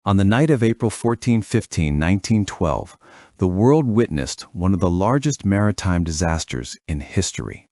On the night of April 15, 1912, the world witnessed one of the largest maritime disasters in history.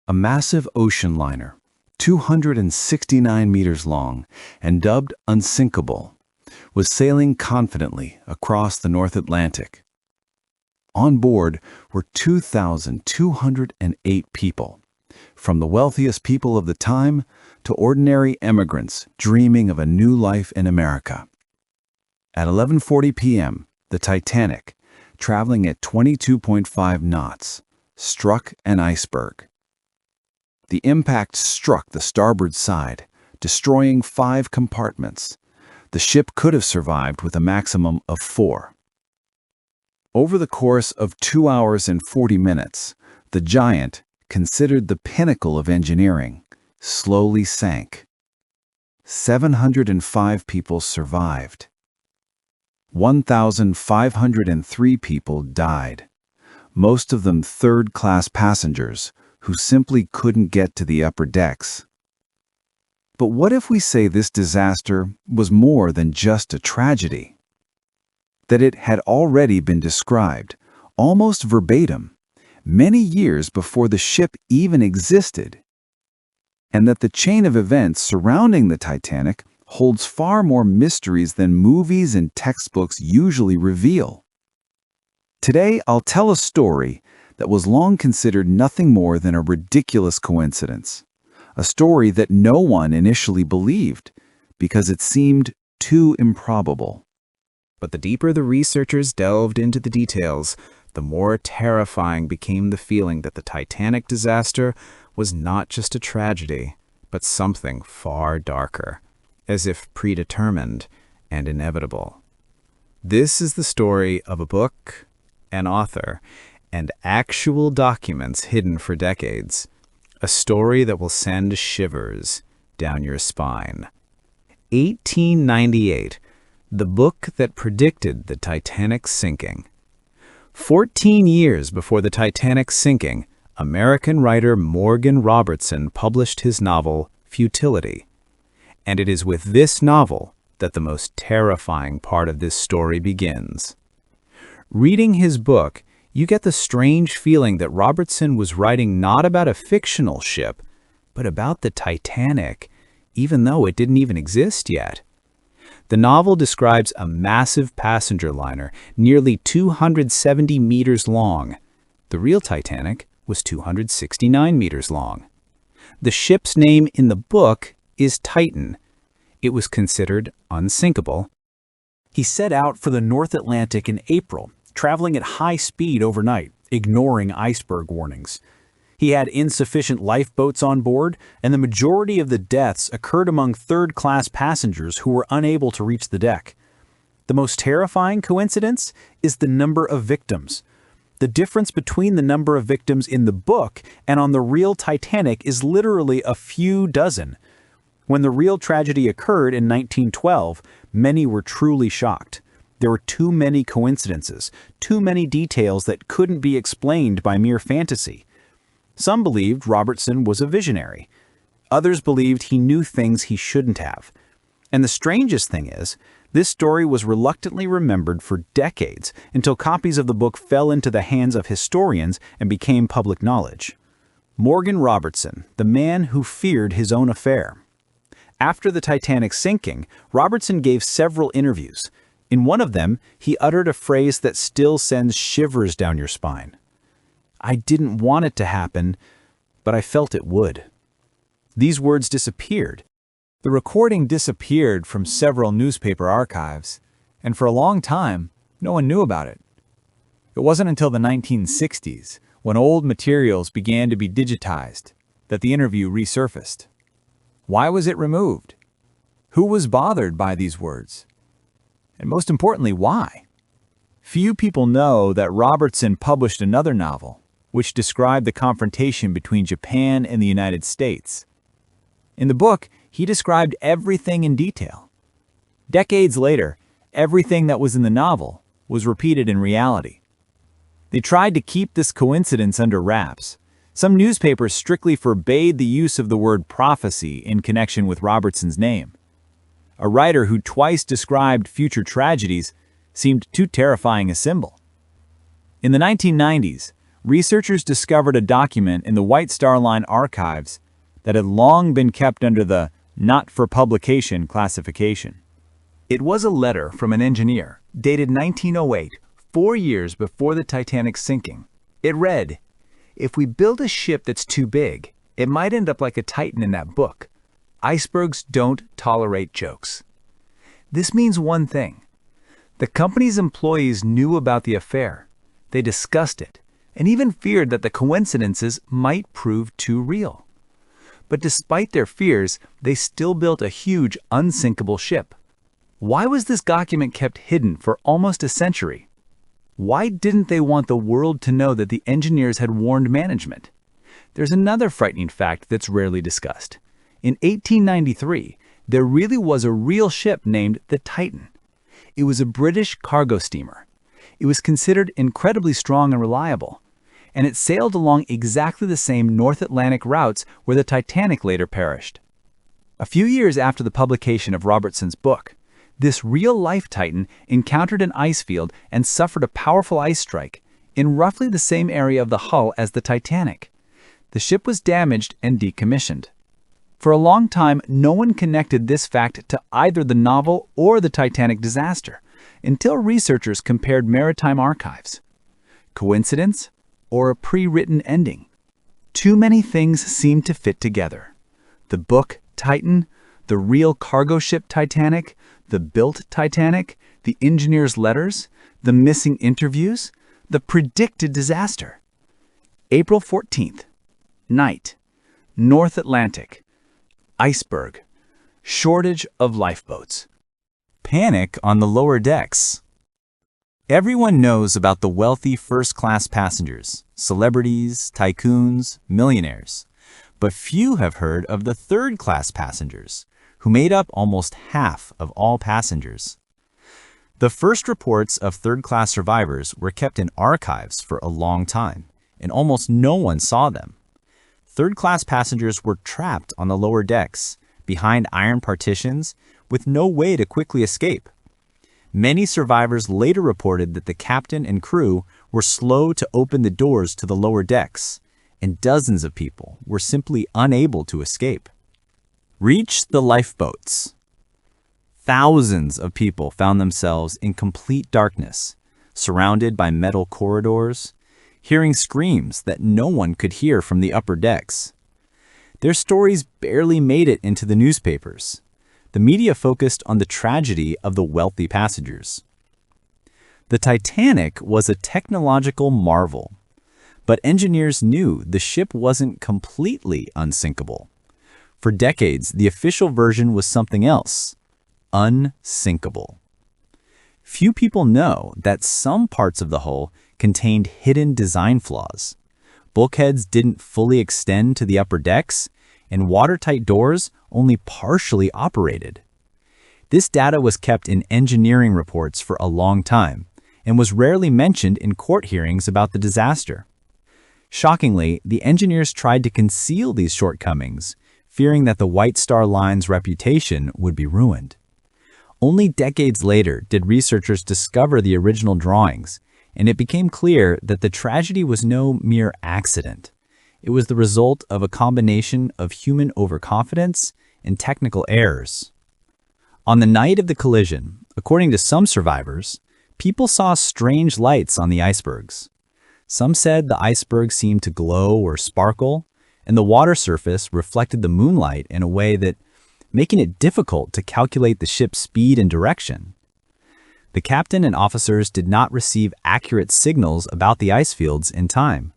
A massive ocean liner, 269 meters long and dubbed Unsinkable, was sailing confidently across the North Atlantic. On board were 2,208 people, from the wealthiest people of the time to ordinary immigrants dreaming of a new life in America. At 11:40 p.m., the Titanic, traveling at 22.5 knots, struck an iceberg. The impact struck the starboard side, destroying 5 compartments. The ship could have survived with a maximum of 4. Over the course of 2 hours and 40 minutes, the giant, considered the pinnacle of engineering, slowly sank. 705 people survived. 1,503 people died, most of them third-class passengers who simply couldn't get to the upper decks. But what if we say this disaster was more than just a tragedy? That it had already been described, almost verbatim, many years before the ship even existed, and that the chain of events surrounding the Titanic holds far more mysteries than movies and textbooks usually reveal. Today, I'll tell a story that was long considered nothing more than a ridiculous coincidence, a story that no one initially believed because it seemed too improbable. But the deeper the researchers delved into the details, the more terrifying became the feeling that the Titanic disaster was not just a tragedy, but something far darker, as if predetermined and inevitable. This is the story of a book, an author, and actual documents hidden for decades. A story that will send shivers down your spine. 1898, the book that predicted the Titanic's sinking. 14 years before the Titanic's sinking, American writer Morgan Robertson published his novel, Futility. And it is with this novel that the most terrifying part of this story begins. Reading his book, you get the strange feeling that Robertson was writing not about a fictional ship, but about the Titanic, even though it didn't even exist yet. The novel describes a massive passenger liner, nearly 270 meters long. The real Titanic was 269 meters long. The ship's name in the book is Titan. It was considered unsinkable. He set out for the North Atlantic in April, traveling at high speed overnight, ignoring iceberg warnings. He had insufficient lifeboats on board, and the majority of the deaths occurred among third-class passengers who were unable to reach the deck. The most terrifying coincidence is the number of victims. The difference between the number of victims in the book and on the real Titanic is literally a few dozen. When the real tragedy occurred in 1912, many were truly shocked. There were too many coincidences, too many details that couldn't be explained by mere fantasy. Some believed Robertson was a visionary. Others believed he knew things he shouldn't have. And the strangest thing is, this story was reluctantly remembered for decades until copies of the book fell into the hands of historians and became public knowledge. Morgan Robertson, the man who feared his own affair. After the Titanic's sinking, Robertson gave several interviews. In one of them, he uttered a phrase that still sends shivers down your spine. "I didn't want it to happen, but I felt it would." These words disappeared. The recording disappeared from several newspaper archives, and for a long time, no one knew about it. It wasn't until the 1960s, when old materials began to be digitized, that the interview resurfaced. Why was it removed? Who was bothered by these words? And most importantly, why? Few people know that Robertson published another novel, which described the confrontation between Japan and the United States. In the book, he described everything in detail. Decades later, everything that was in the novel was repeated in reality. They tried to keep this coincidence under wraps. Some newspapers strictly forbade the use of the word prophecy in connection with Robertson's name. A writer who twice described future tragedies seemed too terrifying a symbol. In the 1990s, researchers discovered a document in the White Star Line archives that had long been kept under the not-for-publication classification. It was a letter from an engineer, dated 1908, 4 years before the Titanic's sinking. It read, "If we build a ship that's too big, it might end up like a Titan in that book. Icebergs don't tolerate jokes." This means one thing. The company's employees knew about the affair. They discussed it, and even feared that the coincidences might prove too real. But despite their fears, they still built a huge, unsinkable ship. Why was this document kept hidden for almost a century? Why didn't they want the world to know that the engineers had warned management? There's another frightening fact that's rarely discussed. In 1893, there really was a real ship named the Titan. It was a British cargo steamer. It was considered incredibly strong and reliable, and it sailed along exactly the same North Atlantic routes where the Titanic later perished. A few years after the publication of Robertson's book, this real-life Titan encountered an ice field and suffered a powerful ice strike in roughly the same area of the hull as the Titanic. The ship was damaged and decommissioned. For a long time, no one connected this fact to either the novel or the Titanic disaster, until researchers compared maritime archives. Coincidence or a pre-written ending? Too many things seem to fit together. The book Titan, the real cargo ship Titanic, the built Titanic, the engineer's letters, the missing interviews, the predicted disaster. April 14th. Night. North Atlantic. Iceberg. Shortage of lifeboats. Panic on the lower decks. Everyone knows about the wealthy first-class passengers, celebrities, tycoons, millionaires. But few have heard of the third-class passengers, who made up almost half of all passengers. The first reports of third-class survivors were kept in archives for a long time, and almost no one saw them. Third-class passengers were trapped on the lower decks, behind iron partitions, with no way to quickly escape. Many survivors later reported that the captain and crew were slow to open the doors to the lower decks, and dozens of people were simply unable to escape. Reach the lifeboats. Thousands of people found themselves in complete darkness, surrounded by metal corridors, hearing screams that no one could hear from the upper decks. Their stories barely made it into the newspapers. The media focused on the tragedy of the wealthy passengers. The Titanic was a technological marvel, but engineers knew the ship wasn't completely unsinkable. For decades, the official version was something else: unsinkable. Few people know that some parts of the hull contained hidden design flaws. Bulkheads didn't fully extend to the upper decks, and watertight doors only partially operated. This data was kept in engineering reports for a long time and was rarely mentioned in court hearings about the disaster. Shockingly, the engineers tried to conceal these shortcomings, fearing that the White Star Line's reputation would be ruined. Only decades later did researchers discover the original drawings, and it became clear that the tragedy was no mere accident. It was the result of a combination of human overconfidence and technical errors. On the night of the collision, according to some survivors, people saw strange lights on the icebergs. Some said the iceberg seemed to glow or sparkle, and the water surface reflected the moonlight in a way that making it difficult to calculate the ship's speed and direction. The captain and officers did not receive accurate signals about the ice fields in time.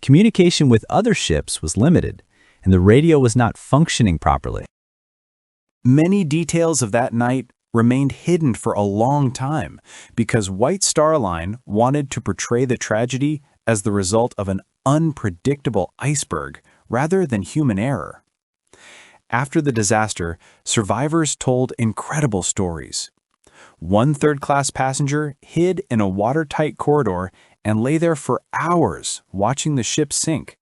Communication with other ships was limited, and the radio was not functioning properly. Many details of that night remained hidden for a long time because White Star Line wanted to portray the tragedy as the result of an unpredictable iceberg rather than human error. After the disaster, survivors told incredible stories. One third-class passenger hid in a watertight corridor and lay there for hours watching the ship sink.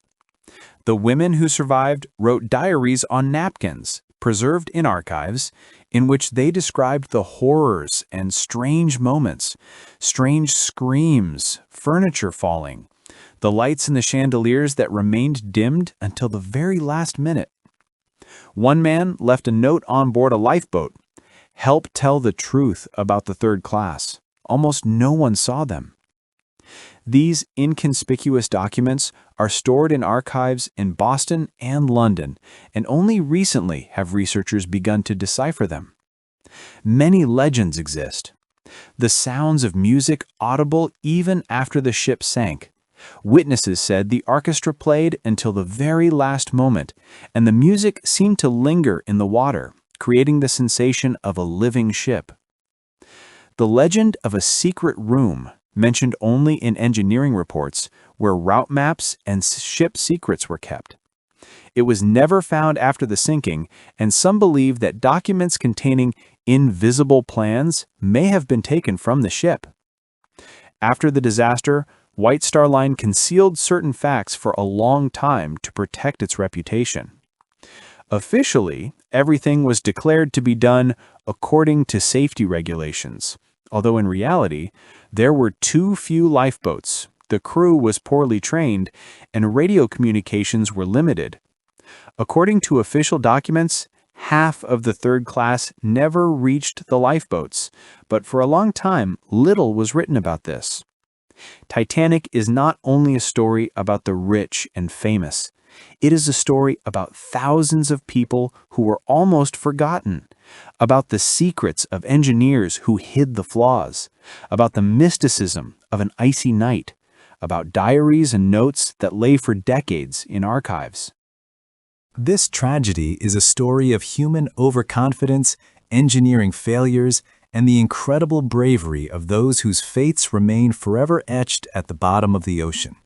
The women who survived wrote diaries on napkins, preserved in archives, in which they described the horrors and strange moments, strange screams, furniture falling, the lights in the chandeliers that remained dimmed until the very last minute. One man left a note on board a lifeboat: "Help tell the truth about the third class. Almost no one saw them." These inconspicuous documents are stored in archives in Boston and London, and only recently have researchers begun to decipher them. Many legends exist. The sounds of music audible even after the ship sank. Witnesses said the orchestra played until the very last moment, and the music seemed to linger in the water, creating the sensation of a living ship. The legend of a secret room, mentioned only in engineering reports, where route maps and ship secrets were kept. It was never found after the sinking, and some believe that documents containing invisible plans may have been taken from the ship. After the disaster, White Star Line concealed certain facts for a long time to protect its reputation. Officially, everything was declared to be done according to safety regulations, although in reality, there were too few lifeboats, the crew was poorly trained, and radio communications were limited. According to official documents, half of the third class never reached the lifeboats, but for a long time, little was written about this. Titanic is not only a story about the rich and famous. It is a story about thousands of people who were almost forgotten, about the secrets of engineers who hid the flaws, about the mysticism of an icy night, about diaries and notes that lay for decades in archives. This tragedy is a story of human overconfidence, engineering failures, and the incredible bravery of those whose fates remain forever etched at the bottom of the ocean.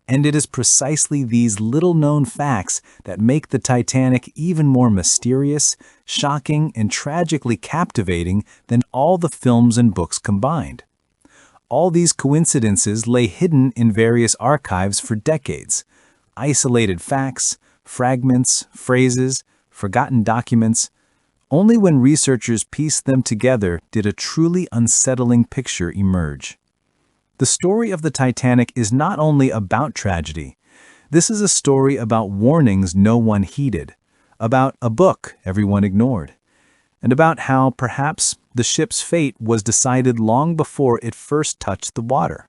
And it is precisely these little-known facts that make the Titanic even more mysterious, shocking, and tragically captivating than all the films and books combined. All these coincidences lay hidden in various archives for decades. Isolated facts, fragments, phrases, forgotten documents. Only when researchers pieced them together did a truly unsettling picture emerge. The story of the Titanic is not only about tragedy. This is a story about warnings no one heeded, about a book everyone ignored, and about how, perhaps, the ship's fate was decided long before it first touched the water.